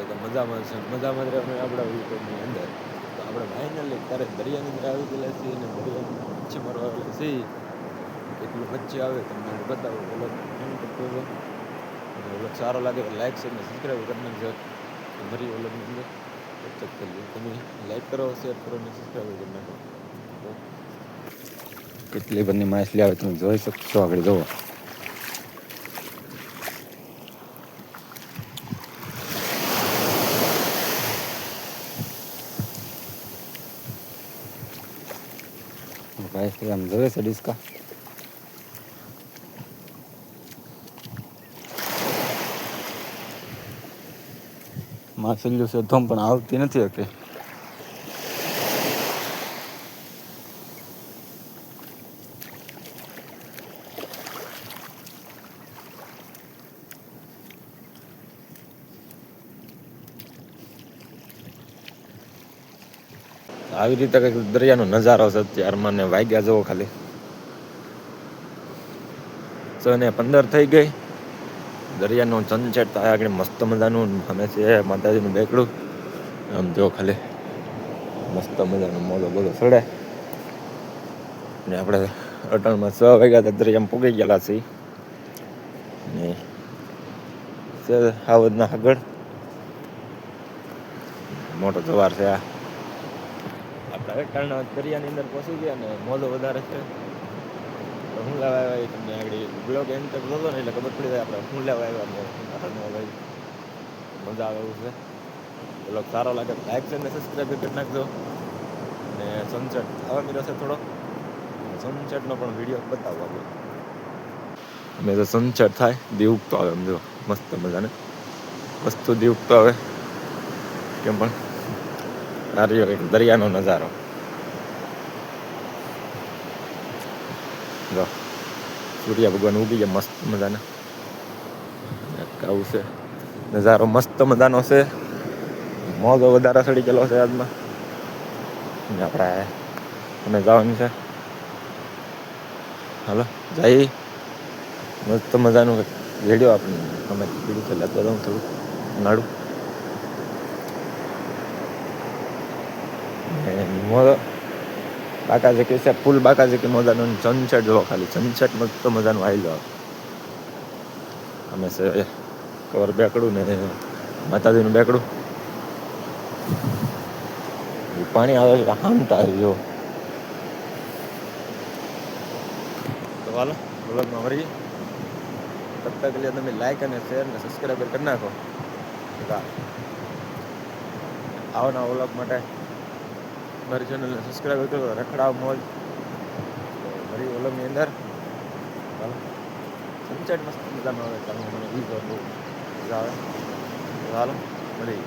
કે મજામાં છે, મજામાં જ રહેવાનું આપણા વિકેટની અંદર. તો આપણે ફાઇનલી ત્યારે દરિયાની અંદર આવી ગયેલા છીએ અને દરિયાની અંદર મચ્છી મારવા આવેલા છીએ. કેટલું મચ્છી આવે તમને આગળ બતાવું. વ્લોગ એન્ડ તક જોજો અને વ્લોગ સારો લાગે તો લાઈક શેર અને સબસ્ક્રાઈબ કરી નાખજો. ફરી વ્લોગની અંદર ચેક કરી લો. તમે લાઈક કરો, શેર કરો અને સબસ્ક્રાઈબ કરી નાખો. તો કેટલી બધી માછલી આવે તમે જોઈ શકશો. આગળ જુઓ. ભાઈ આમ જોવે છે ડિસ્કા. માછલીઓ શોધવામાં પણ આવતી નથી હતી. આવી રીતે કંઈક દરિયાનો નજારો છે અત્યારમાં. ને વાગ્યા જુઓ ખાલી 6:15 થઈ ગઈ. દરિયાનું સનસેટ થાય આગળ મસ્ત મજાનું. અમે છે માતાજીનું બેકડું. આમ જો ખાલી મસ્ત મજાનો મોજો બોજો ચડે. ને આપણે અટાણમાં 6 વાગ્યા તો દરિયામાં પૂગી ગયેલા છીએ. ને આવડના આગળ મોટો જવાર છે આ. આપણે અટાણા દરિયાની અંદર પહોંચી ગયા ને મોજો વધારે છે. હું લેવા આવ્યા તમને આગળ બ્લોગ એન્ડ તક જોજો ને એટલે ખબર પડી જાય આપણે હું લેવા આવ્યા. ભાઈ મજા આવે એવું છે. બ્લોગ સારો લાગે લાઈક છે ને સબસ્ક્રાઈબ કરી નાખજો. ને સનસેટ થવા મળ્યો છે થોડો. સનસેટનો પણ વિડીયો બતાવો આપણે. અમે તો સનસેટ થાય દી ઉગતો આવે. એમ જો મસ્ત મજાને વસ્તુ દી ઉગતો આવે કેમ પણ આ રહ્યો એક દરિયાનો નજારો. જો સૂર્ય ભગવાન ઉગી ગયા મસ્ત મજાના. આવું છે નજારો મસ્ત મજાનો છે. મોજો વધારે ચડી ગયેલો છે આજમાં. આપણે અમે જવાનું છે. હાલો જઈ મસ્ત મજાનું વિડીયો આપણે અમે પીડું છે લેતો જાઉં થોડું નાડું. મોજો બાકાજી છે ફૂલ બાકાજી મજાનું સનસેટ જોવો ખાલી. સનસેટ મસ્ત મજાનું આવી જાવ. અમે છે કવર બેકડું ને માતાજીનું બેકડું. પાણી આવે છે હામટા આવી જો. તો હાલો વ્લોગમાં મળીએ. તબ તક લે તમે લાઈક અને શેર ને સબસ્ક્રાઈબ કરી નાખો. આવના વ્લોગ માટે મારી ચેનલને સબસ્ક્રાઈબ કરો. રખડાવ મોજ મારી વ્લોગની અંદર. હાલો સનસેટ મસ્ત મજાનો આવે. તમે મને બહુ મજા આવે. હાલો મળી